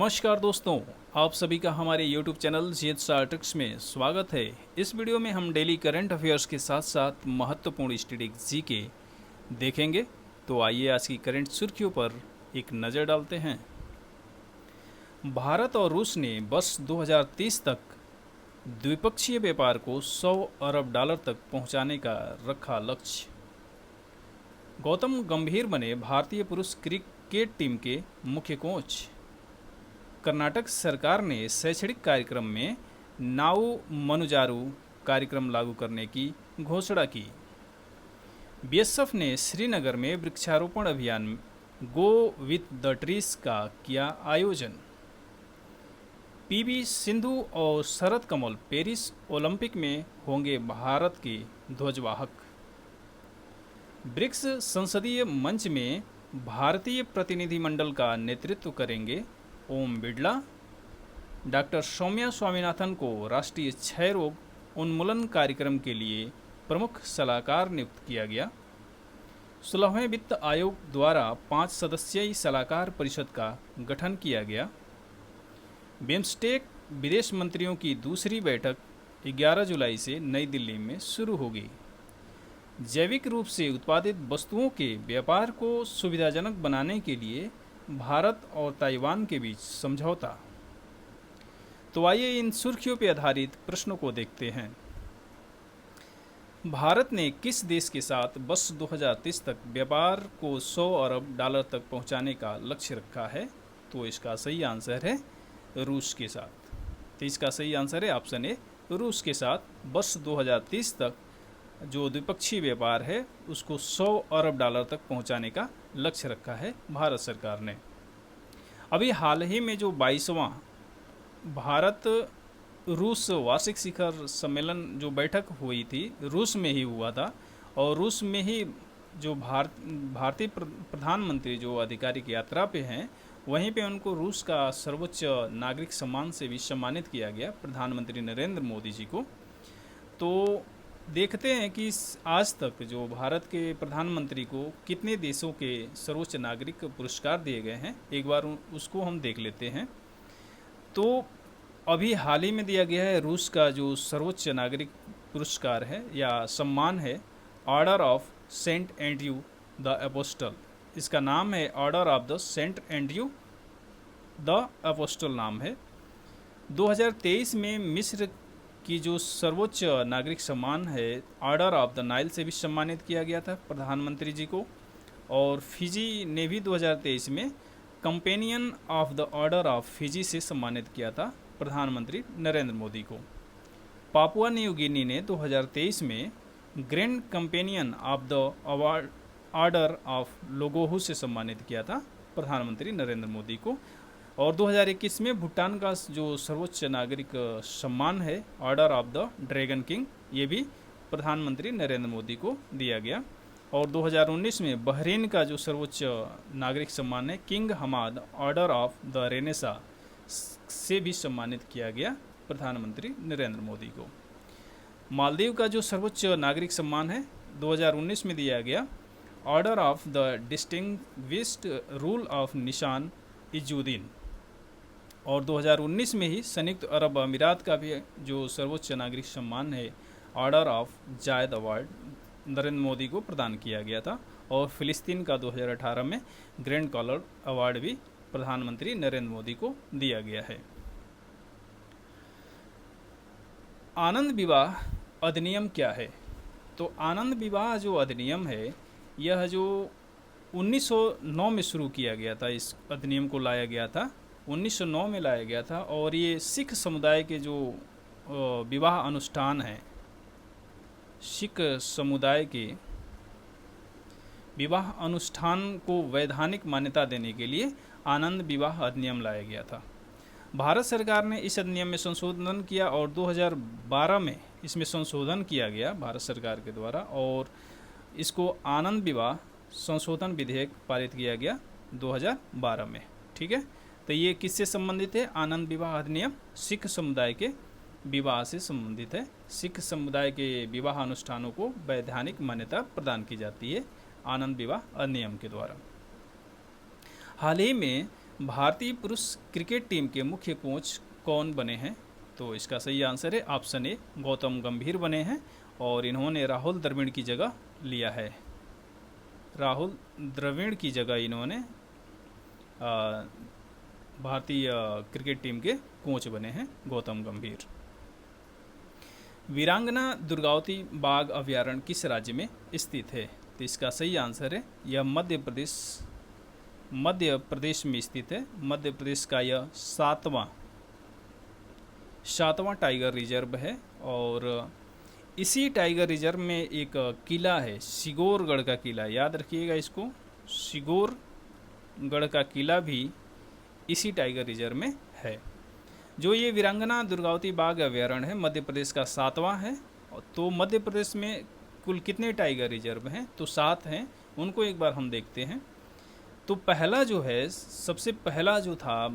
नमस्कार दोस्तों, आप सभी का हमारे YouTube चैनल GH ट्रिक्स में स्वागत है। इस वीडियो में हम डेली करंट अफेयर्स के साथ साथ महत्वपूर्ण स्टैटिक जीके देखेंगे। तो आइए आज की करंट सुर्खियों पर एक नज़र डालते हैं। भारत और रूस ने वर्ष 2030 तक द्विपक्षीय व्यापार को 100 अरब डॉलर तक पहुंचाने का रखा लक्ष्य। गौतम गंभीर बने भारतीय पुरुष क्रिकेट टीम के मुख्य कोच। कर्नाटक सरकार ने शैक्षणिक कार्यक्रम में नाउ मनुजारू कार्यक्रम लागू करने की घोषणा की। बीएसएफ ने श्रीनगर में वृक्षारोपण अभियान गो विथ द ट्रीज का किया आयोजन। पीवी सिंधु और शरद कमल पेरिस ओलंपिक में होंगे भारत के ध्वजवाहक। ब्रिक्स संसदीय मंच में भारतीय प्रतिनिधिमंडल का नेतृत्व करेंगे ओम बिड़ला। डॉक्टर सौम्या स्वामीनाथन को राष्ट्रीय क्षय रोग उन्मूलन कार्यक्रम के लिए प्रमुख सलाहकार नियुक्त किया गया। 16वें वित्त आयोग द्वारा 5 सदस्यीय सलाहकार परिषद का गठन किया गया। बिम्स्टेक विदेश मंत्रियों की दूसरी बैठक 11 जुलाई से नई दिल्ली में शुरू होगी। जैविक रूप से उत्पादित वस्तुओं के व्यापार को सुविधाजनक बनाने के लिए भारत और ताइवान के बीच समझौता। तो आइए इन सुर्खियों पर आधारित प्रश्नों को देखते हैं। भारत ने किस देश के साथ वर्ष 2030 तक व्यापार को 100 अरब डॉलर तक पहुंचाने का लक्ष्य रखा है? तो इसका सही आंसर है रूस के साथ। तो इसका सही आंसर है ऑप्शन ए, रूस के साथ वर्ष 2030 तक जो द्विपक्षीय व्यापार है उसको 100 अरब डॉलर तक पहुंचाने का लक्ष्य रखा है भारत सरकार ने। अभी हाल ही में जो 22वां भारत रूस वार्षिक शिखर सम्मेलन जो बैठक हुई थी रूस में ही हुआ था, और रूस में ही जो भारतीय प्रधानमंत्री जो आधिकारिक यात्रा पे हैं वहीं पे उनको रूस का सर्वोच्च नागरिक सम्मान से भी सम्मानित किया गया, प्रधानमंत्री नरेंद्र मोदी जी को। तो देखते हैं कि आज तक जो भारत के प्रधानमंत्री को कितने देशों के सर्वोच्च नागरिक पुरस्कार दिए गए हैं, एक बार उसको हम देख लेते हैं। तो अभी हाल ही में दिया गया है रूस का जो सर्वोच्च नागरिक पुरस्कार है या सम्मान है, Order of Saint Andrew the Apostle. इसका नाम है Order of the Saint Andrew the Apostle नाम है। 2023 में मिस्र की जो सर्वोच्च नागरिक सम्मान है ऑर्डर ऑफ द नाइल से भी सम्मानित किया गया था प्रधानमंत्री जी को, और फिजी ने भी 2023 में companion of the order of Fiji से सम्मानित किया था प्रधानमंत्री नरेंद्र मोदी को। पापुआ न्यू गिनी ने 2023 में grand companion of the order of लोगोहू से सम्मानित किया था प्रधानमंत्री नरेंद्र मोदी को। और 2021 में भूटान का जो सर्वोच्च नागरिक सम्मान है Order of the dragon king, ये भी प्रधानमंत्री नरेंद्र मोदी को दिया गया। और 2019 में बहरीन का जो सर्वोच्च नागरिक सम्मान है King Hamad Order of the Renaissance से भी सम्मानित किया गया प्रधानमंत्री नरेंद्र मोदी को। मालदीव का जो सर्वोच्च नागरिक सम्मान है 2019 में दिया गया order of the distinguished rule of निशान इजुद्दीन। और 2019 में ही संयुक्त अरब अमीरात का भी जो सर्वोच्च नागरिक सम्मान है Order of Zayed award Narendra Modi को प्रदान किया गया था। और फिलिस्तीन का 2018 में ग्रैंड कॉलर अवार्ड भी प्रधानमंत्री नरेंद्र मोदी को दिया गया है। आनंद विवाह अधिनियम क्या है? तो आनंद विवाह जो अधिनियम है यह जो 1909 में शुरू किया गया था, इस अधिनियम को लाया गया था 1909 में लाया गया था। और ये सिख समुदाय के जो विवाह अनुष्ठान हैं, सिख समुदाय के विवाह अनुष्ठान को वैधानिक मान्यता देने के लिए आनंद विवाह अधिनियम लाया गया था। भारत सरकार ने इस अधिनियम में संशोधन किया और 2012 में इसमें संशोधन किया गया भारत सरकार के द्वारा, और इसको आनंद विवाह संशोधन विधेयक पारित किया गया 2012 में। ठीक है, तो ये किससे संबंधित है? आनंद विवाह अधिनियम सिख समुदाय के विवाह से संबंधित है। सिख समुदाय के विवाह अनुष्ठानों को वैधानिक मान्यता प्रदान की जाती है आनंद विवाह अधिनियम के द्वारा। हाल ही में भारतीय पुरुष क्रिकेट टीम के मुख्य कोच कौन बने हैं? तो इसका सही आंसर है ऑप्शन ए, गौतम गंभीर बने हैं और इन्होंने राहुल द्रविड़ की जगह लिया है। राहुल द्रविड़ की जगह इन्होंने भारतीय क्रिकेट टीम के कोच बने हैं गौतम गंभीर। वीरांगना दुर्गावती बाघ अभयारण्य किस राज्य में स्थित है? तो इसका सही आंसर है यह मध्य प्रदेश में स्थित है। मध्य प्रदेश का यह सातवां टाइगर रिजर्व है और इसी टाइगर रिजर्व में एक किला है, सिगोरगढ़ का किला, याद रखिएगा इसको। सिगोरगढ़ का किला भी इसी टाइगर रिजर्व में है। जो ये वीरांगना दुर्गावती बाघ अभयारण्य है मध्य प्रदेश का 7वां है। तो मध्य प्रदेश में कुल कितने टाइगर रिजर्व हैं? तो 7 हैं। उनको एक बार हम देखते हैं। तो पहला जो है, सबसे पहला जो था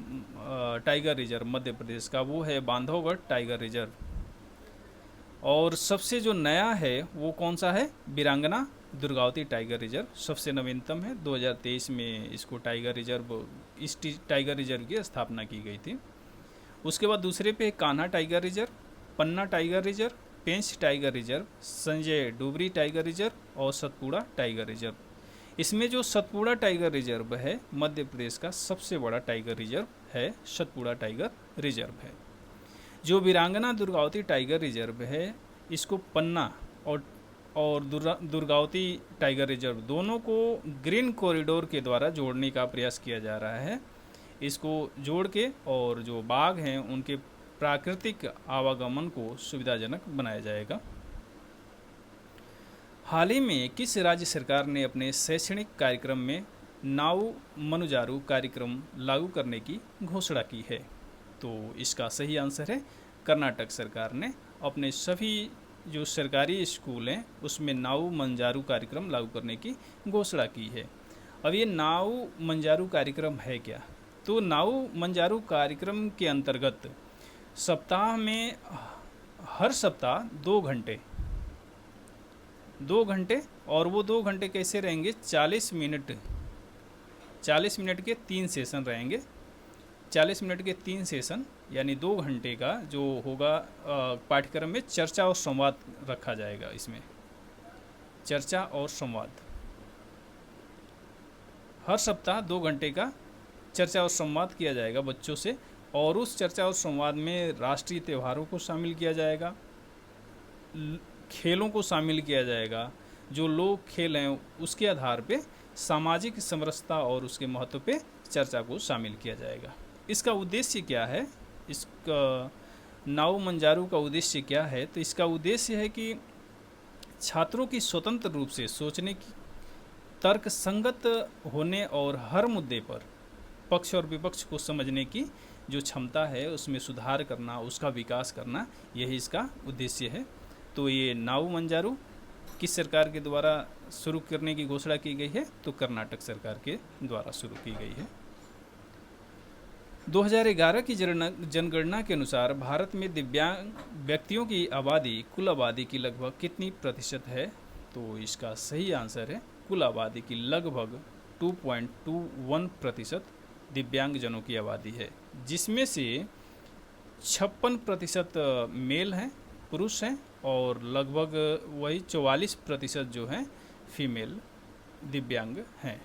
टाइगर रिजर्व मध्य प्रदेश का, वो है बांधवगढ़ टाइगर रिजर्व। और सबसे जो नया है वो कौन सा है? वीरांगना दुर्गावती टाइगर रिजर्व सबसे नवीनतम है। 2023 में इसको इस टाइगर रिजर्व की स्थापना की गई थी। उसके बाद दूसरे पे Kanha tiger reserve, Panna tiger reserve, Pench tiger reserve, Sanjay Dubri tiger reserve और सतपुड़ा टाइगर रिजर्व। इसमें जो सतपुड़ा टाइगर रिजर्व है मध्य प्रदेश का सबसे बड़ा टाइगर रिजर्व है, सतपुड़ा टाइगर रिजर्व है। जो वीरांगना दुर्गावती टाइगर रिजर्व है इसको पन्ना और दुर्गावती टाइगर रिजर्व दोनों को ग्रीन कॉरिडोर के द्वारा जोड़ने का प्रयास किया जा रहा है। इसको जोड़ के और जो बाघ हैं उनके प्राकृतिक आवागमन को सुविधाजनक बनाया जाएगा। हाल ही में किस राज्य सरकार ने अपने शैक्षणिक कार्यक्रम में नाऊ मनुजारू कार्यक्रम लागू करने की घोषणा की है? तो इसका सही आंसर है कर्नाटक सरकार ने अपने सभी जो सरकारी स्कूल हैं उसमें नाऊ मंजारू कार्यक्रम लागू करने की घोषणा की है। अब ये नाऊ मंजारू कार्यक्रम है क्या? तो नाऊ मंजारू कार्यक्रम के अंतर्गत सप्ताह में हर सप्ताह 2 घंटे और वो 2 घंटे कैसे रहेंगे? 40 मिनट के 3 सेशन रहेंगे। 40 मिनट के 3 सेशन यानी 2 घंटे का जो होगा पाठ्यक्रम में चर्चा और संवाद रखा जाएगा। इसमें चर्चा और संवाद हर सप्ताह 2 घंटे का चर्चा और संवाद किया जाएगा बच्चों से और उस चर्चा और संवाद में राष्ट्रीय त्योहारों को शामिल किया जाएगा, खेलों को शामिल किया जाएगा, जो लोक खेल हैं उसके आधार पे सामाजिक समरसता और उसके महत्व पे चर्चा को शामिल किया जाएगा। इसका उद्देश्य क्या है? इसका नाऊ मंजारू का उद्देश्य क्या है? तो इसका उद्देश्य है कि छात्रों की स्वतंत्र रूप से सोचने की, तर्क संगत होने और हर मुद्दे पर पक्ष और विपक्ष को समझने की जो क्षमता है उसमें सुधार करना, उसका विकास करना, यही इसका उद्देश्य है। तो ये नाऊ मंजारू किस सरकार के द्वारा शुरू करने की घोषणा की गई है? तो कर्नाटक सरकार के द्वारा शुरू की गई है। 2011 की जनगणना के अनुसार भारत में दिव्यांग व्यक्तियों की आबादी कुल आबादी की लगभग कितनी प्रतिशत है? तो इसका सही आंसर है कुल आबादी की लगभग 2.21% दिव्यांगजनों की आबादी है, जिसमें से 56% मेल हैं, पुरुष हैं और लगभग वही 44% जो हैं फीमेल दिव्यांग हैं।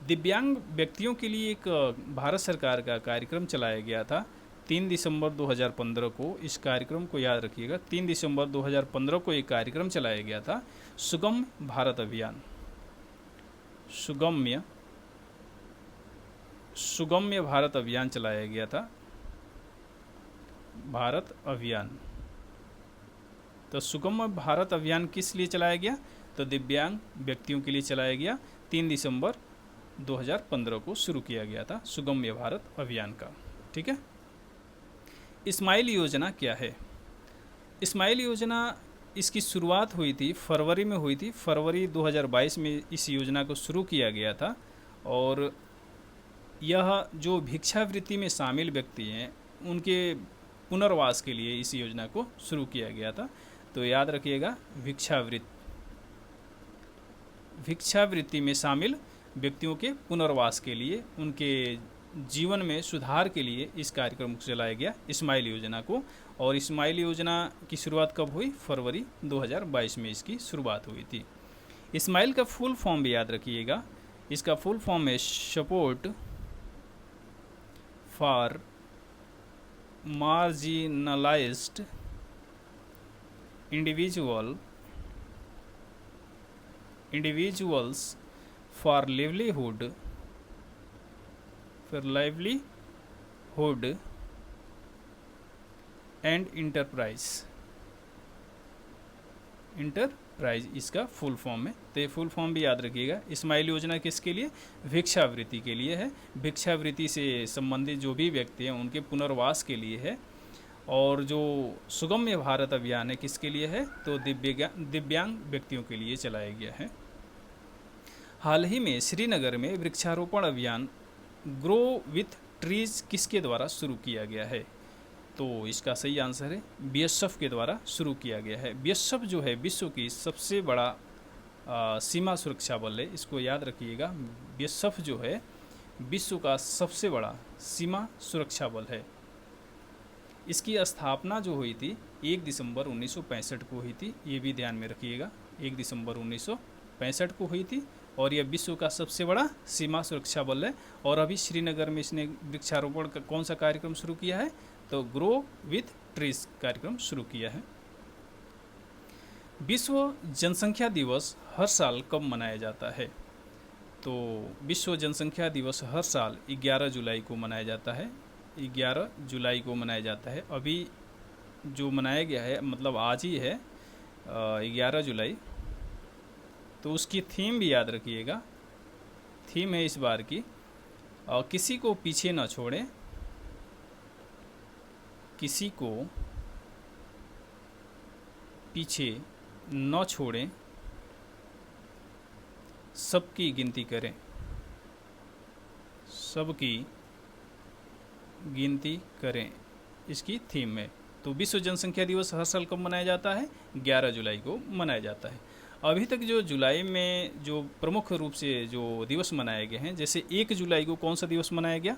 दिव्यांग व्यक्तियों के लिए एक भारत सरकार का कार्यक्रम चलाया गया था 3 दिसंबर 2015 को। इस कार्यक्रम को याद रखिएगा, 3 दिसंबर 2015 को एक कार्यक्रम चलाया गया था, सुगम्य भारत अभियान। सुगम्य भारत अभियान चलाया गया था, भारत अभियान। तो सुगम्य भारत अभियान किस लिए चलाया गया? तो दिव्यांग व्यक्तियों के लिए चलाया गया। 3 दिसंबर 2015 को शुरू किया गया था सुगम्य भारत अभियान का। ठीक है। स्माइल योजना क्या है? स्माइल योजना, इसकी शुरुआत हुई थी फरवरी में हुई थी। फरवरी 2022 में इस योजना को शुरू किया गया था और यह जो भिक्षावृत्ति में शामिल व्यक्ति हैं उनके पुनर्वास के लिए इस योजना को शुरू किया गया था। तो याद रखिएगा, भिक्षावृत्ति में शामिल व्यक्तियों के पुनर्वास के लिए, उनके जीवन में सुधार के लिए इस कार्यक्रम को चलाया गया, स्माइल योजना को। और स्माइल योजना की शुरुआत कब हुई? फरवरी 2022 में इसकी शुरुआत हुई थी। स्माइल का फुल फॉर्म भी याद रखिएगा, इसका फुल फॉर्म है support for marginalised individuals for livelihood and enterprise इसका फुल फॉर्म है। तो ये फुल फॉर्म भी याद रखिएगा। स्माइल योजना किसके लिए? भिक्षावृत्ति के लिए है। भिक्षावृत्ति से संबंधित जो भी व्यक्ति हैं उनके पुनर्वास के लिए है। और जो सुगम्य भारत अभियान है किसके लिए है? तो दिव्यांग व्यक्तियों के लिए चलाया गया है। हाल ही में श्रीनगर में वृक्षारोपण अभियान ग्रो विथ ट्रीज किसके द्वारा शुरू किया गया है? तो इसका सही आंसर है बीएसएफ के द्वारा शुरू किया गया है। बीएसएफ जो है विश्व की सबसे बड़ा सीमा सुरक्षा बल है, इसको याद रखिएगा। बीएसएफ जो है विश्व का सबसे बड़ा सीमा सुरक्षा बल है। इसकी स्थापना जो हुई थी 1 दिसंबर 1965 को हुई थी, ये भी ध्यान में रखिएगा। 1 दिसंबर 1965 को हुई थी और यह विश्व का सबसे बड़ा सीमा सुरक्षा बल है। और अभी श्रीनगर में इसने वृक्षारोपण का कौन सा कार्यक्रम शुरू किया है? तो ग्रो विथ ट्रीज कार्यक्रम शुरू किया है। विश्व जनसंख्या दिवस हर साल कब मनाया जाता है? तो विश्व जनसंख्या दिवस हर साल 11 जुलाई को मनाया जाता है। 11 जुलाई को मनाया जाता है। अभी जो मनाया गया है मतलब आज ही है 11 जुलाई। तो उसकी थीम भी याद रखिएगा। थीम है इस बार की किसी को पीछे न छोड़ें, किसी को पीछे न छोड़ें, सबकी गिनती करें, सबकी गिनती करें, इसकी थीम है। तो विश्व जनसंख्या दिवस हर साल कब मनाया जाता है? 11 जुलाई को मनाया जाता है। अभी तक जो जुलाई में जो प्रमुख रूप से जो दिवस मनाए गए हैं, जैसे 1 जुलाई को कौन सा दिवस मनाया गया?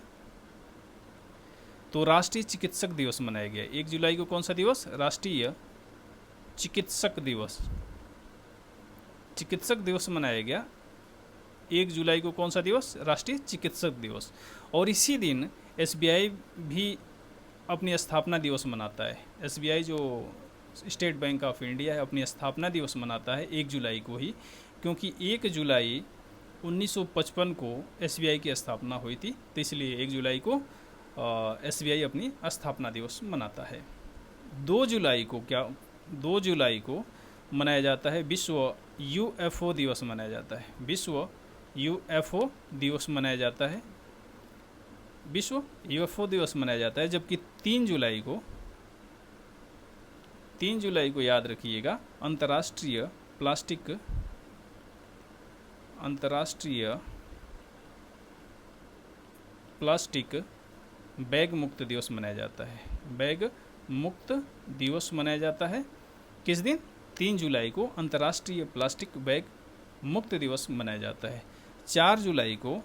तो राष्ट्रीय चिकित्सक दिवस मनाया गया। 1 जुलाई को कौन सा दिवस? राष्ट्रीय चिकित्सक दिवस, चिकित्सक दिवस मनाया गया। 1 जुलाई को कौन सा दिवस? राष्ट्रीय चिकित्सक दिवस। और इसी दिन एसबीआई भी अपनी स्थापना दिवस मनाता है। एसबीआई जो स्टेट बैंक ऑफ इंडिया है अपनी स्थापना दिवस मनाता है 1 जुलाई को ही, क्योंकि 1 जुलाई 1955 को एसबीआई की स्थापना हुई थी। तो इसलिए 1 जुलाई को एसबीआई अपनी स्थापना दिवस मनाता है। 2 जुलाई को मनाया जाता है विश्व यूएफओ दिवस मनाया जाता है। विश्व यूएफओ दिवस मनाया जाता है। विश्व यूएफओ दिवस मनाया जाता है। जबकि 3 जुलाई को याद रखिएगा अंतर्राष्ट्रीय प्लास्टिक बैग मुक्त दिवस मनाया जाता है। बैग मुक्त दिवस मनाया जाता है किस दिन? 3 जुलाई को अंतर्राष्ट्रीय प्लास्टिक बैग मुक्त दिवस मनाया जाता है। 4 जुलाई को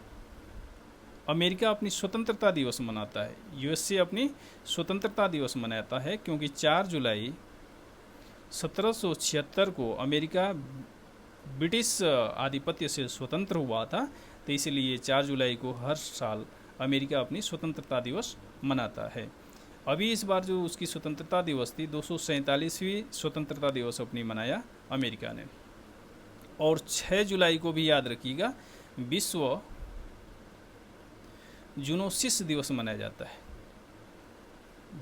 अमेरिका अपनी स्वतंत्रता दिवस मनाता है। यूएसए अपनी स्वतंत्रता दिवस मनाता है क्योंकि 4 जुलाई 1776 को अमेरिका ब्रिटिश आधिपत्य से स्वतंत्र हुआ था। तो इसलिए 4 जुलाई को हर साल अमेरिका अपनी स्वतंत्रता दिवस मनाता है। अभी इस बार जो उसकी स्वतंत्रता दिवस थी 247वीं स्वतंत्रता दिवस अपनी मनाया अमेरिका ने। और 6 जुलाई को भी याद रखिएगा विश्व जूनोसिस दिवस मनाया जाता है।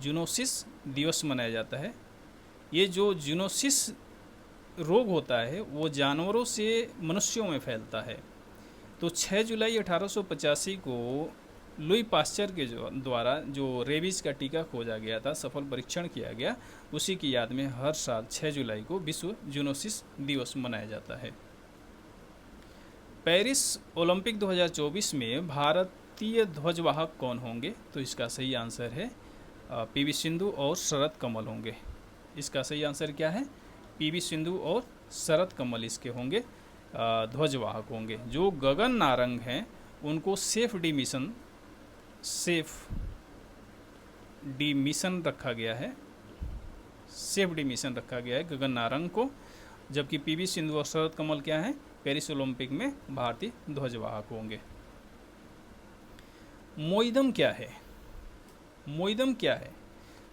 जूनोसिस दिवस मनाया जाता है। ये जो जूनोसिस रोग होता है वो जानवरों से मनुष्यों में फैलता है। तो 6 जुलाई 1885 को लुई पास्चर के द्वारा जो रेबीज का टीका खोजा गया था, सफल परीक्षण किया गया, उसी की याद में हर साल 6 जुलाई को विश्व जूनोसिस दिवस मनाया जाता है। पेरिस ओलंपिक 2024 में भारतीय ध्वजवाहक कौन होंगे? तो इसका सही आंसर है पीवी सिंधु और शरद कमल होंगे। इसका सही आंसर क्या है? पीवी सिंधु और शरद कमल इसके होंगे। ध्वजवाहक होंगे। जो गगन नारंग हैं उनको सेफ डिमिशन रखा गया है, सेफ डिमिशन रखा गया है गगन नारंग को, जबकि पीवी सिंधु और शरद कमल क्या है, पेरिस ओलंपिक में भारतीय ध्वजवाहक होंगे। मोइदम क्या है? मोइदम क्या है?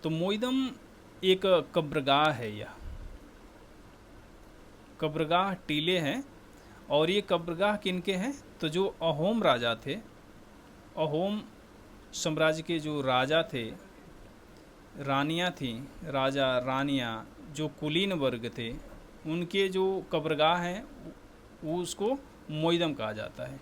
तो मोइदम एक कब्रगाह है। यह कब्रगाह टीले हैं, और ये कब्रगाह किनके हैं? तो जो अहोम राजा थे, अहोम साम्राज्य के जो राजा थे, रानियां थीं, राजा रानियां, जो कुलीन वर्ग थे, उनके जो कब्रगाह हैं वो उसको मोइदम कहा जाता है।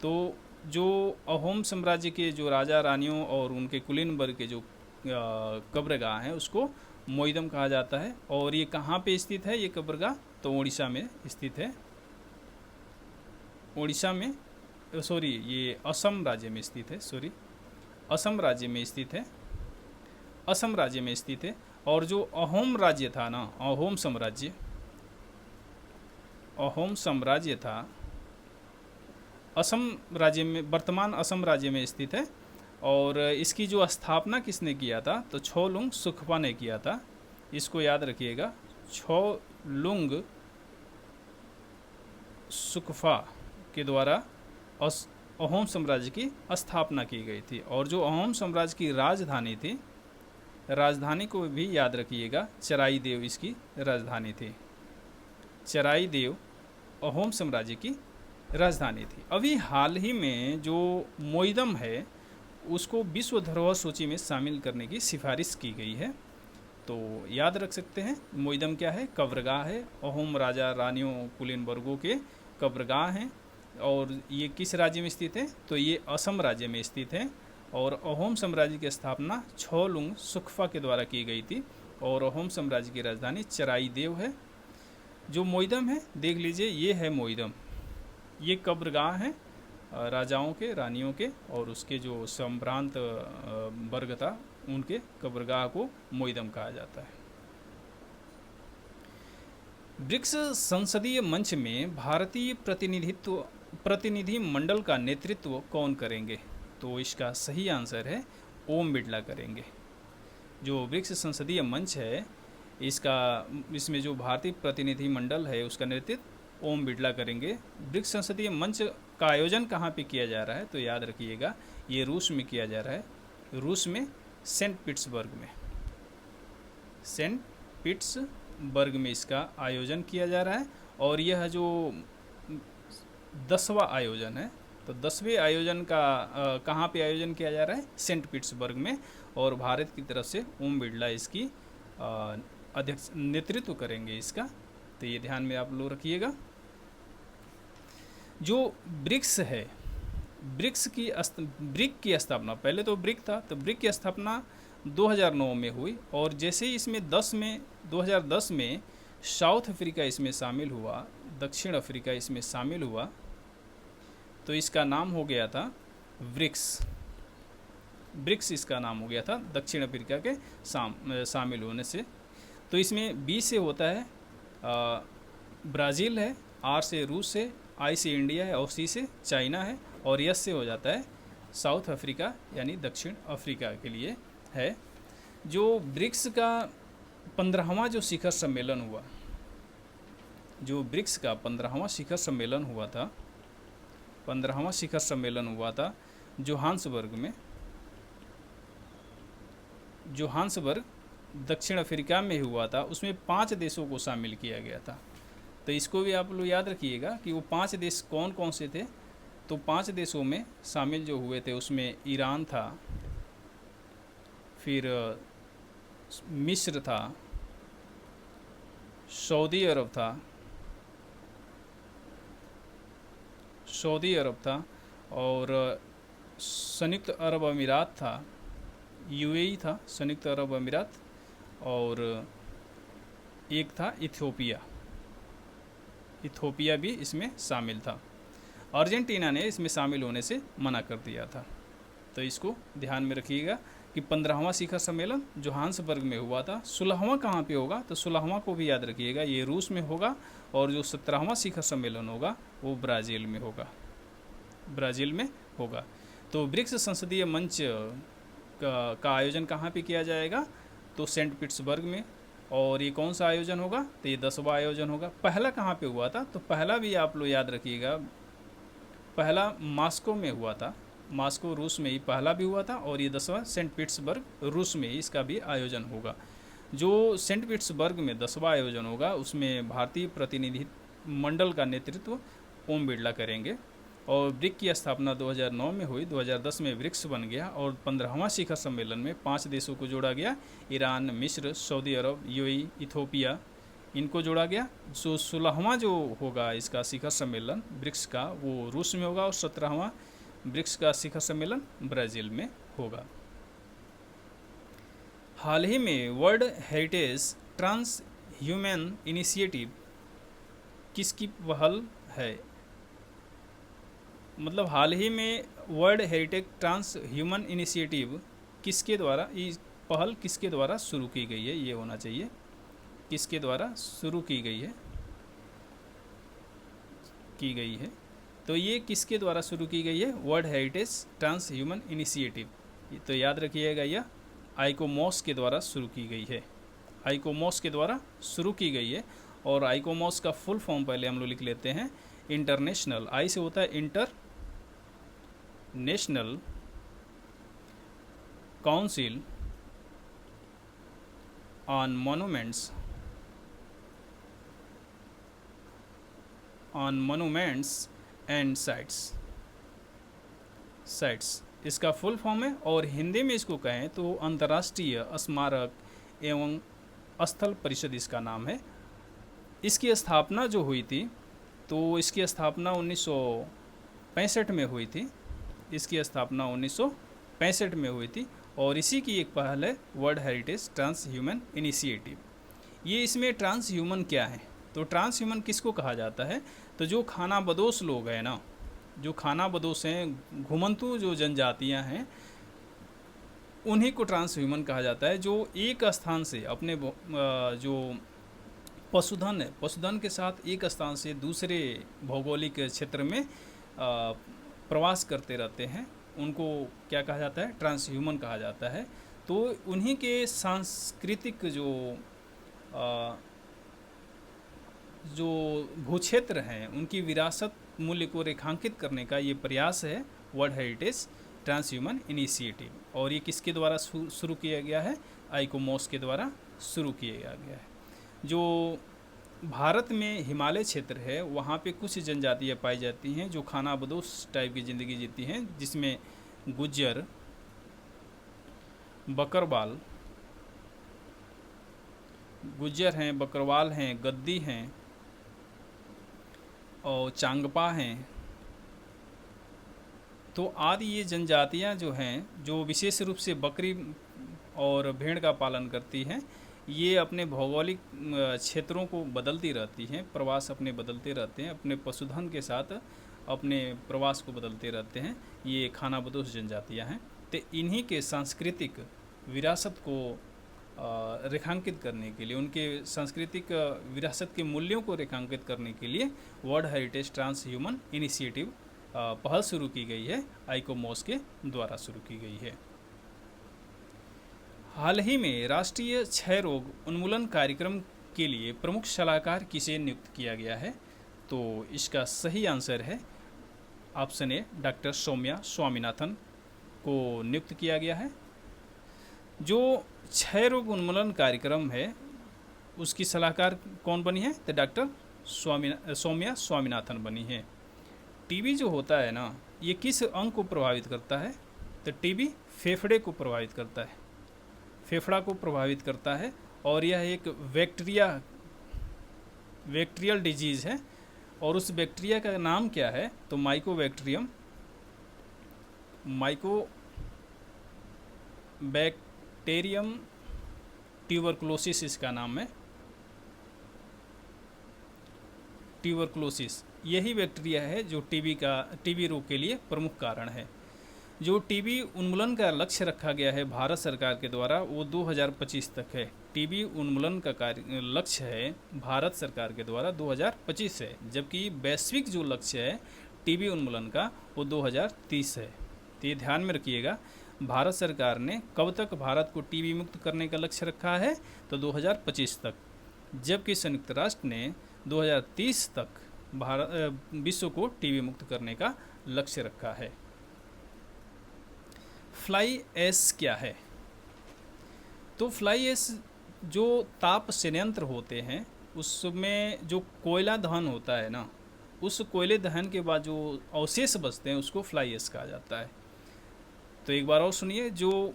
तो जो अहोम साम्राज्य के जो राजा रानियों और उनके कुलीन वर्ग के जो कब्रगाह हैं उसको मोइदम कहा जाता है। और ये कहाँ पे स्थित है ये कब्रगाह? तो उड़ीसा में स्थित है। उड़ीसा में ये असम राज्य में स्थित है। असम राज्य में स्थित है। असम राज्य में स्थित है। और जो अहोम राज्य था ना, अहोम साम्राज्य था, असम राज्य में, वर्तमान असम राज्य में स्थित है। और इसकी जो स्थापना किसने किया था? तो छोलुंग सुखफा ने किया था। इसको याद रखिएगा, छोलुंग सुखफा के द्वारा अहोम साम्राज्य की स्थापना की गई थी। और जो अहोम साम्राज्य की राजधानी थी, राजधानी को भी याद रखिएगा, चराई देव इसकी राजधानी थी। चराई देव अहोम साम्राज्य की राजधानी थी। अभी हाल ही में जो मोइदम है उसको विश्व धरोहर सूची में शामिल करने की सिफारिश की गई है। तो याद रख सकते हैं मोइदम क्या है? कब्रगाह है। अहोम राजा रानियों कुलीन वर्गों के कब्रगाह हैं। और ये किस राज्य में स्थित है? तो ये असम राज्य में स्थित है। और अहोम साम्राज्य की स्थापना छोलुंग सुखफा के द्वारा की गई थी। और अहोम साम्राज्य की राजधानी चराई देव है। जो मोइदम है देख लीजिए, ये है मोइदम। ये कब्रगाह है राजाओं के, रानियों के, और उसके जो संभ्रांत वर्ग था उनके कब्रगाह को मोइदम कहा जाता है। ब्रिक्स संसदीय मंच में भारतीय प्रतिनिधि मंडल का नेतृत्व कौन करेंगे? तो इसका सही आंसर है ओम बिड़ला करेंगे। जो ब्रिक्स संसदीय मंच है इसमें जो भारतीय प्रतिनिधि मंडल है उसका नेतृत्व ओम बिड़ला करेंगे। ब्रिक्स संसदीय मंच का आयोजन कहाँ पे किया जा रहा है? तो याद रखिएगा ये रूस में किया जा रहा है। रूस में सेंट पीटर्सबर्ग में इसका आयोजन किया जा रहा है। और यह जो 10वां आयोजन है, तो 10वें आयोजन का कहाँ पे आयोजन किया जा रहा है? सेंट पीटर्सबर्ग में। और भारत की तरफ से ओम बिड़ला इसकी अध्यक्ष नेतृत्व करेंगे इसका। तो ये ध्यान में आप लोग रखिएगा। जो ब्रिक्स है, ब्रिक की स्थापना, पहले तो ब्रिक था, तो ब्रिक की स्थापना 2009 में हुई। और जैसे ही इसमें 2010 में साउथ अफ्रीका इसमें शामिल हुआ, दक्षिण अफ्रीका इसमें शामिल हुआ, तो इसका नाम हो गया था ब्रिक्स इसका नाम हो गया था दक्षिण अफ्रीका के शामिल होने से। तो इसमें बी से होता है ब्राज़ील है, आर से रूस है, आई से इंडिया है, और सी से चाइना है, और एस से हो जाता है साउथ अफ्रीका यानी दक्षिण अफ्रीका के लिए है। जो ब्रिक्स का 15वां जो शिखर सम्मेलन हुआ, जो ब्रिक्स का 15वां शिखर सम्मेलन हुआ था, 15वां शिखर सम्मेलन हुआ था जोहान्सबर्ग दक्षिण अफ्रीका में हुआ था। उसमें 5 देशों को शामिल किया गया था। तो इसको भी आप लोग याद रखिएगा कि वो 5 देश कौन कौन से थे। तो 5 देशों में शामिल जो हुए थे उसमें ईरान था, फिर मिस्र था, सऊदी अरब था, और संयुक्त अरब अमीरात था, यूएई था, संयुक्त अरब अमीरात, और एक था इथियोपिया भी इसमें शामिल था। अर्जेंटीना ने इसमें शामिल होने से मना कर दिया था। तो इसको ध्यान में रखिएगा कि 15वां शिखर सम्मेलन जोहान्सबर्ग में हुआ था। 16वां कहाँ पे होगा, तो 16वां को भी याद रखिएगा, ये रूस में होगा। और जो 17वां शिखर सम्मेलन होगा वो ब्राज़ील में होगा, ब्राज़ील में होगा। तो ब्रिक्स संसदीय मंच का आयोजन कहाँ पे किया जाएगा, तो सेंट पीटर्सबर्ग में। और ये कौन सा आयोजन होगा, तो ये 10वां आयोजन होगा। पहला कहाँ पे हुआ था, तो पहला भी आप लोग याद रखिएगा, पहला मॉस्को में हुआ था, मॉस्को रूस में ही पहला भी हुआ था। और ये 10वां सेंट पीटर्सबर्ग रूस में ही इसका भी आयोजन होगा। जो सेंट पीटर्सबर्ग में 10वां आयोजन होगा उसमें भारतीय प्रतिनिधि मंडल का नेतृत्व ओम बिरला करेंगे। और ब्रिक्स की स्थापना 2009 में हुई, 2010 में ब्रिक्स बन गया। और 15वां शिखर सम्मेलन में 5 देशों को जोड़ा गया, ईरान, मिस्र, सऊदी अरब, यूएई, इथोपिया, इनको जोड़ा गया। 16वां जो होगा इसका शिखर सम्मेलन ब्रिक्स का वो रूस में होगा। और 17वां ब्रिक्स का शिखर सम्मेलन ब्राज़ील में होगा। हाल ही में World Heritage Trans Human Initiative किसकी पहल है, मतलब हाल ही में World Heritage Trans Human Initiative किसके द्वारा, इस पहल किसके द्वारा शुरू की गई है, ये होना चाहिए, किसके द्वारा शुरू की गई है। तो ये किसके द्वारा शुरू की गई है, World Heritage Trans Human Initiative. तो याद रखिएगा यह आइकोमॉस के द्वारा शुरू की गई है, आइकोमॉस के द्वारा शुरू की गई है। और आइकोमॉस का फुल फॉर्म पहले हम लोग लिख लेते हैं, इंटरनेशनल, आई से होता है international council on monuments and sites, इसका फुल फॉर्म है। और हिंदी में इसको कहें तो अंतर्राष्ट्रीय स्मारक एवं स्थल परिषद इसका नाम है। इसकी स्थापना जो हुई थी, तो इसकी स्थापना 1965 में हुई थी, इसकी स्थापना 1965 में हुई थी। और इसी की एक पहल है World Heritage Trans Human Initiative. ये इसमें ट्रांस ह्यूमन क्या है, तो ट्रांस ह्यूमन किसको कहा जाता है, तो जो खानाबदोश लोग हैं ना, जो खानाबदोश हैं, घुमंतु जो जनजातियां हैं, उन्हीं को ट्रांस ह्यूमन कहा जाता है। जो एक स्थान से अपने जो पशुधन है, पशुधन के साथ एक स्थान से दूसरे भौगोलिक क्षेत्र में प्रवास करते रहते हैं, उनको क्या कहा जाता है, ट्रांस ह्यूमन कहा जाता है। तो उन्हीं के सांस्कृतिक जो भूक्षेत्र हैं उनकी विरासत मूल्य को रेखांकित करने का ये प्रयास है World Heritage Trans Human Initiative. और ये किसके द्वारा शुरू किया गया है, आइकोमॉस के द्वारा शुरू किया गया है। जो भारत में हिमालय क्षेत्र है वहाँ पे कुछ जनजातियाँ पाई जाती हैं जो खानाबदोश टाइप की ज़िंदगी जीती हैं, जिसमें गुज्जर, बकरवाल, गुज्जर हैं, बकरवाल हैं, गद्दी हैं और चांगपा हैं। तो आदि ये जनजातियां जो हैं, जो विशेष रूप से बकरी और भेड़ का पालन करती हैं, ये अपने भौगोलिक क्षेत्रों को बदलती रहती हैं, प्रवास अपने बदलते रहते हैं, अपने पशुधन के साथ अपने प्रवास को बदलते रहते हैं। ये खानाबदोश जनजातियां हैं। तो इन्हीं के सांस्कृतिक विरासत को रेखांकित करने के लिए, उनके सांस्कृतिक विरासत के मूल्यों को रेखांकित करने के लिए World Heritage Trans Human Initiative पहल शुरू की गई है, आइकोमॉस के द्वारा शुरू की गई है। हाल ही में राष्ट्रीय क्षय रोग उन्मूलन कार्यक्रम के लिए प्रमुख सलाहकार किसे नियुक्त किया गया है, तो इसका सही आंसर है option A, doctor Soumya Swaminathan को नियुक्त किया गया है। जो क्षय रोग उन्मूलन कार्यक्रम है उसकी सलाहकार कौन बनी है, तो डॉक्टर सौम्या स्वामीनाथन बनी है। टीबी जो होता है ना, ये किस अंग को प्रभावित करता है, तो टीबी फेफड़े को प्रभावित करता है, फेफड़ा को प्रभावित करता है। और यह एक बैक्टीरियल डिजीज़ है। और उस बैक्टीरिया का नाम क्या है, तो माइकोबैक्टीरियम ट्यूबरकुलोसिस इसका नाम है, ट्यूबरकुलोसिस। यही बैक्टीरिया है जो टीबी रोग के लिए प्रमुख कारण है। जो टीबी उन्मूलन का लक्ष्य रखा गया है भारत सरकार के द्वारा वो 2025 तक है। टीबी उन्मूलन का कार्य लक्ष्य है भारत सरकार के द्वारा 2025 है, जबकि वैश्विक जो लक्ष्य है टीबी उन्मूलन का वो 2030 है। तो ये ध्यान में रखिएगा, भारत सरकार ने कब तक भारत को टीबी मुक्त करने का लक्ष्य रखा है, तो 2025 तक, जबकि संयुक्त राष्ट्र ने 2030 तक भारत विश्व को टीबी मुक्त करने का लक्ष्य रखा है। फ्लाई ऐश क्या है? तो फ्लाई ऐश जो ताप संयंत्र होते हैं उसमें जो कोयला दहन होता है ना, उस कोयले दहन के बाद जो अवशेष बचते हैं उसको फ्लाई ऐश कहा जाता है। तो एक बार और सुनिए, जो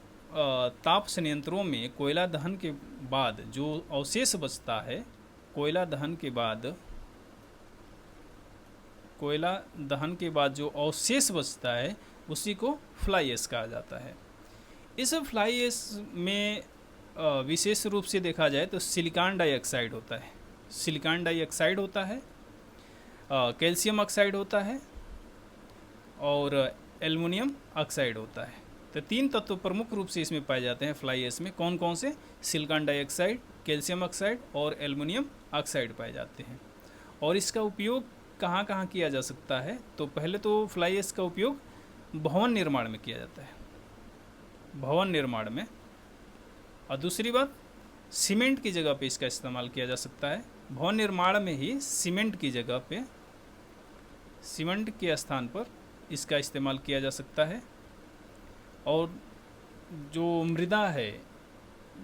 ताप संयंत्रों में कोयला दहन के बाद जो अवशेष बचता है, कोयला दहन के बाद जो अवशेष बचता है उसी को फ्लाई ऐश कहा जाता है। इस फ्लाई ऐश में विशेष रूप से देखा जाए तो सिलिकॉन डाइऑक्साइड होता है, सिलिकॉन डाइऑक्साइड होता है, कैल्शियम ऑक्साइड होता है और एल्युमिनियम ऑक्साइड होता है। तो 3 तत्व प्रमुख रूप से इसमें पाए जाते हैं फ्लाई ऐश में। कौन कौन से? सिलिकॉन डाइऑक्साइड, कैल्शियम ऑक्साइड और एल्युमिनियम ऑक्साइड पाए जाते हैं। और इसका उपयोग कहाँ कहाँ किया जा सकता है? तो पहले तो फ्लाई ऐश का उपयोग भवन निर्माण में किया जाता है, भवन निर्माण में। और दूसरी बात, सीमेंट की जगह पे इसका इस्तेमाल किया जा सकता है। भवन निर्माण में ही सीमेंट की जगह पे, सीमेंट के स्थान पर इसका इस्तेमाल किया जा सकता है। और जो मृदा है,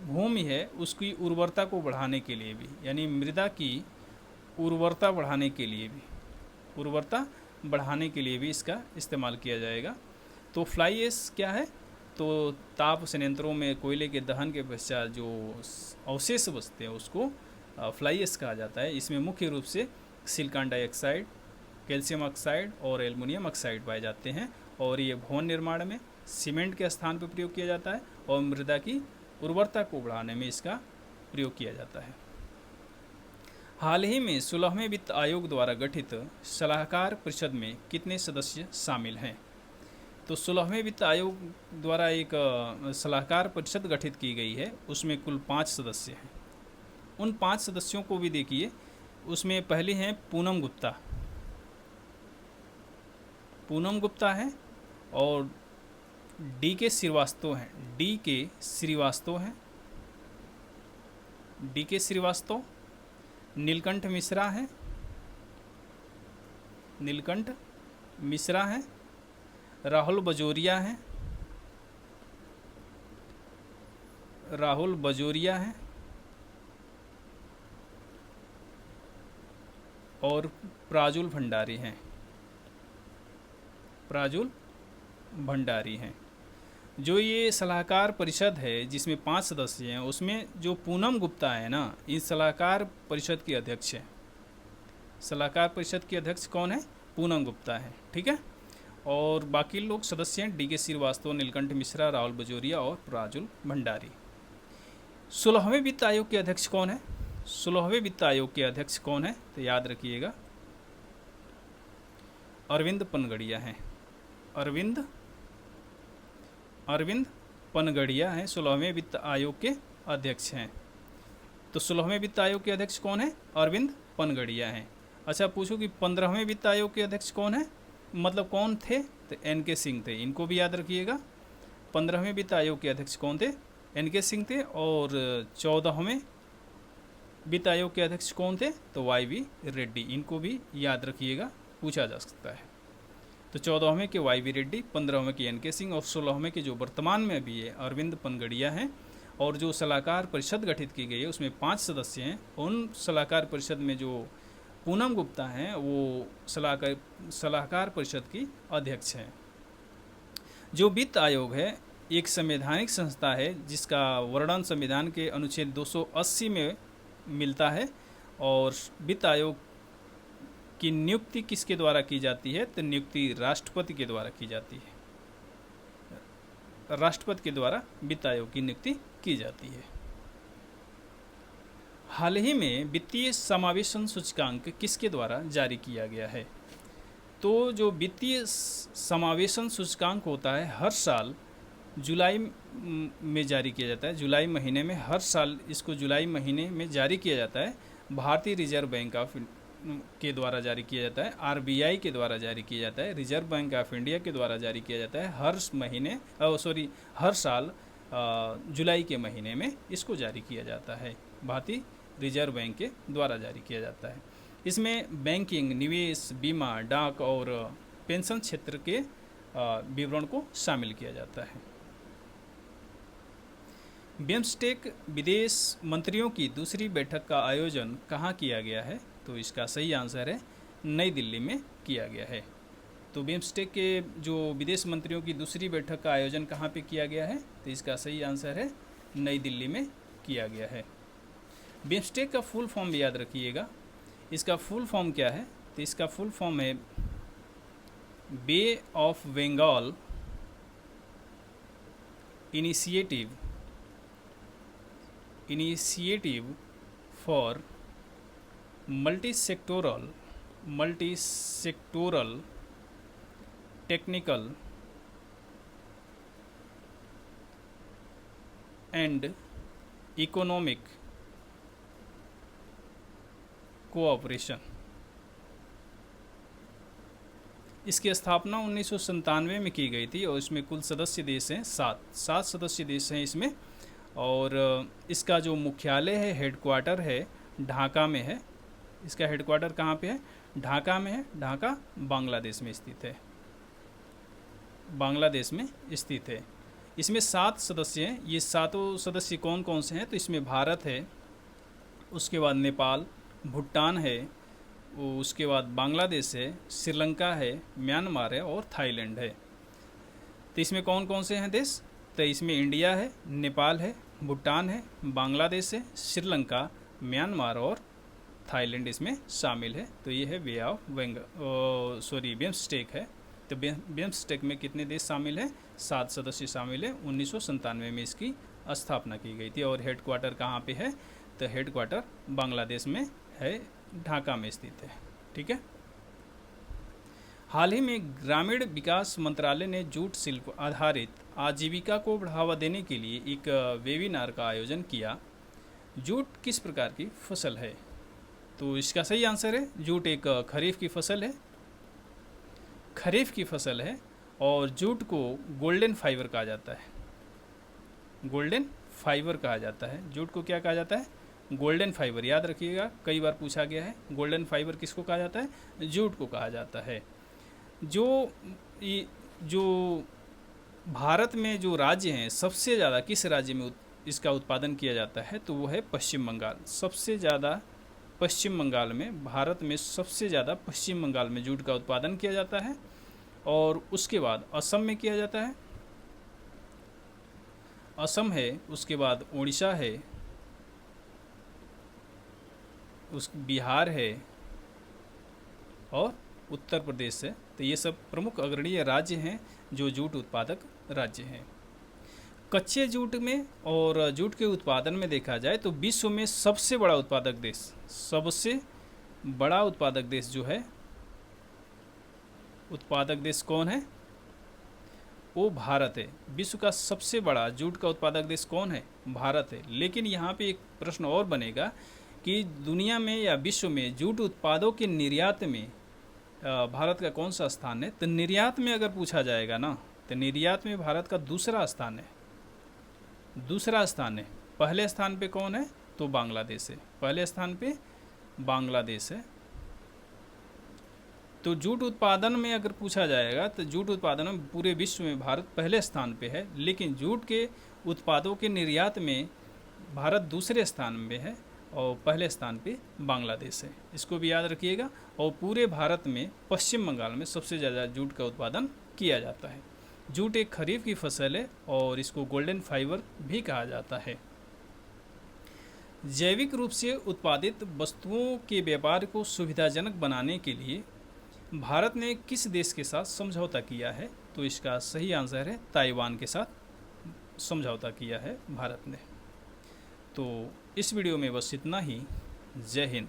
भूमि है, उसकी उर्वरता को बढ़ाने के लिए भी, यानी मृदा की उर्वरता बढ़ाने के लिए भी, उर्वरता बढ़ाने के लिए भी इसका इस्तेमाल किया जाएगा। तो फ्लाई ऐश क्या है? तो ताप संयंत्रों में कोयले के दहन के पश्चात जो अवशेष बचते हैं उसको फ्लाई ऐश कहा जाता है। इसमें मुख्य रूप से सिलिकॉन डाइऑक्साइड, कैल्शियम ऑक्साइड और एल्युमिनियम ऑक्साइड पाए जाते हैं। और ये भवन निर्माण में सीमेंट के स्थान पर प्रयोग किया जाता है और मृदा की उर्वरता को बढ़ाने में इसका प्रयोग किया जाता है। हाल ही में 16वें वित्त आयोग द्वारा गठित सलाहकार परिषद में कितने सदस्य शामिल हैं? तो 16वें वित्त आयोग द्वारा एक सलाहकार परिषद गठित की गई है, उसमें कुल 5 सदस्य हैं। उन 5 सदस्यों को भी देखिए, उसमें पहले हैं पूनम गुप्ता, पूनम गुप्ता है, और डी.के. श्रीवास्तव हैं, डी.के. श्रीवास्तव हैं, डी.के. श्रीवास्तव, नीलकंठ मिश्रा है, नीलकंठ मिश्रा है, राहुल बजोरिया है, राहुल बजोरिया है, और प्राजुल भंडारी हैं, प्राजुल भंडारी हैं। जो ये सलाहकार परिषद है जिसमें 5 सदस्य हैं, उसमें जो पूनम गुप्ता है ना, इस सलाहकार परिषद की अध्यक्ष है। सलाहकार परिषद की अध्यक्ष कौन है? पूनम गुप्ता है, ठीक है। और बाकी लोग सदस्य हैं डी.के. श्रीवास्तव, नीलकंठ मिश्रा, राहुल बजोरिया और प्राजुल भंडारी। 16वें वित्त आयोग के अध्यक्ष कौन है? 16वें वित्त आयोग के अध्यक्ष कौन है? तो याद रखिएगा, अरविंद पनगड़िया हैं, अरविंद पनगड़िया हैं, 16वें वित्त आयोग के अध्यक्ष हैं। तो 16वें वित्त आयोग के अध्यक्ष कौन है? अरविंद पनगड़िया हैं। अच्छा, पूछो कि 15वें वित्त आयोग के अध्यक्ष कौन है, मतलब कौन थे? तो एन.के. सिंह थे, इनको भी याद रखिएगा। 15वें वित्त आयोग के अध्यक्ष कौन थे? एन.के. सिंह थे। और 14वें वित्त आयोग के अध्यक्ष कौन थे? तो वाई.वी. रेड्डी, इनको भी याद रखिएगा, पूछा जा सकता है। तो 14वें के वाई.वी. रेड्डी, 15वें के एन.के. सिंह और 16वें के जो वर्तमान में भी है अरविंद पनगड़िया हैं। और जो सलाहकार परिषद गठित की गई है उसमें 5 सदस्य हैं। उन सलाहकार परिषद में जो पूनम गुप्ता हैं वो सलाहकार परिषद की अध्यक्ष हैं। जो वित्त आयोग है एक संवैधानिक संस्था है जिसका वर्णन संविधान के अनुच्छेद 280 में मिलता है। और वित्त आयोग की नियुक्ति किसके द्वारा की जाती है? तो नियुक्ति राष्ट्रपति के द्वारा की जाती है, राष्ट्रपति के द्वारा वित्त आयोग की नियुक्ति की जाती है। हाल ही में वित्तीय समावेशन सूचकांक किसके द्वारा जारी किया गया है? तो जो वित्तीय समावेशन सूचकांक होता है हर साल जुलाई में जारी किया जाता है, जुलाई महीने में, हर साल इसको जुलाई महीने में जारी किया जाता है। भारतीय रिजर्व बैंक के द्वारा जारी किया जाता है, आरबीआई के द्वारा जारी किया जाता है, रिजर्व बैंक ऑफ इंडिया के द्वारा जारी किया जाता है। हर साल जुलाई के महीने में इसको जारी किया जाता है, भारतीय रिजर्व बैंक के द्वारा जारी किया जाता है। इसमें बैंकिंग, निवेश, बीमा, डाक और पेंशन क्षेत्र के विवरण को शामिल किया जाता है। बिम्स्टेक विदेश मंत्रियों की दूसरी बैठक का आयोजन कहाँ किया गया है? तो इसका सही आंसर है नई दिल्ली में किया गया है। तो बिम्स्टेक के जो विदेश मंत्रियों की दूसरी बैठक का आयोजन कहाँ पे किया गया है? तो इसका सही आंसर है नई दिल्ली में किया गया है। बिम्स्टेक का फुल फॉर्म याद रखिएगा। इसका फुल फॉर्म क्या है? तो इसका फुल फॉर्म है Bay of Bengal Initiative for Multi Sectoral Technical and Economic Cooperation. इसकी स्थापना 1997 में की गई थी और इसमें कुल सदस्य देश हैं 7 सदस्य देश हैं इसमें। और इसका जो मुख्यालय है, हेडक्वार्टर है, ढाका में है। इसका हेडक्वार्टर कहाँ पे है? ढाका में है। ढाका बांग्लादेश में स्थित है, बांग्लादेश में स्थित है। इसमें 7 सदस्य हैं। ये 7 सदस्य कौन कौन से हैं? तो इसमें भारत है, उसके बाद नेपाल, भूटान है, उसके बाद बांग्लादेश है, श्रीलंका है, म्यांमार है और थाईलैंड है। तो इसमें कौन कौन से हैं देश? तो इसमें इंडिया है, नेपाल है, भूटान है, बांग्लादेश है, श्रीलंका, म्यांमार और थाईलैंड इसमें शामिल है। तो ये है बिम्स्टेक है। तो बिम्स्टेक में कितने देश शामिल हैं? 7 सदस्य शामिल हैं। 1997 में इसकी स्थापना की गई थी। और हेडक्वार्टर कहाँ पे है? तो हेडक्वार्टर बांग्लादेश में है, ढाका में स्थित है। ठीक है। हाल ही में ग्रामीण विकास मंत्रालय ने जूट शिल्प आधारित आजीविका को बढ़ावा देने के लिए एक वेबिनार का आयोजन किया। जूट किस प्रकार की फसल है? तो इसका सही आंसर है जूट एक खरीफ की फसल है। खरीफ की फसल है और जूट को गोल्डन फाइबर कहा जाता है। गोल्डन फाइबर कहा जाता है। जूट को क्या कहा जाता है? Golden fibre. याद रखिएगा, कई बार पूछा गया है। गोल्डन फाइबर किसको कहा जाता है? जूट को कहा जाता है। जो भारत में जो राज्य हैं, सबसे ज़्यादा किस राज्य में इसका उत्पादन किया जाता है? तो वो है पश्चिम बंगाल। सबसे ज़्यादा पश्चिम बंगाल में, भारत में सबसे ज़्यादा पश्चिम बंगाल में जूट का उत्पादन किया जाता है। और उसके बाद असम में किया जाता है, असम है, उसके बाद उड़ीसा है, बिहार है और उत्तर प्रदेश है। तो ये सब प्रमुख अग्रणीय राज्य हैं जो जूट उत्पादक राज्य हैं। कच्चे जूट में और जूट के उत्पादन में देखा जाए तो विश्व में सबसे बड़ा उत्पादक देश जो है, उत्पादक देश कौन है? वो भारत है। विश्व का सबसे बड़ा जूट का उत्पादक देश कौन है? भारत है। लेकिन यहाँ पे एक प्रश्न और बनेगा कि दुनिया में या विश्व में जूट उत्पादों के निर्यात में भारत का कौन सा स्थान है? तो निर्यात में अगर पूछा जाएगा ना, तो निर्यात में भारत का दूसरा स्थान है। पहले स्थान पे कौन है? तो बांग्लादेश है। पहले स्थान पे बांग्लादेश है। तो जूट उत्पादन में अगर पूछा जाएगा तो जूट उत्पादन में पूरे विश्व में भारत पहले स्थान पे है। लेकिन जूट के उत्पादों के निर्यात में भारत दूसरे स्थान में है और पहले स्थान पे बांग्लादेश है। इसको भी याद रखिएगा। और पूरे भारत में पश्चिम बंगाल में सबसे ज़्यादा जूट का उत्पादन किया जाता है। जूट एक खरीफ की फसल है और इसको गोल्डन फाइबर भी कहा जाता है। जैविक रूप से उत्पादित वस्तुओं के व्यापार को सुविधाजनक बनाने के लिए भारत ने किस देश के साथ समझौता किया है? तो इसका सही आंसर है ताइवान के साथ समझौता किया है भारत ने। तो इस वीडियो में बस इतना ही। जय हिंद।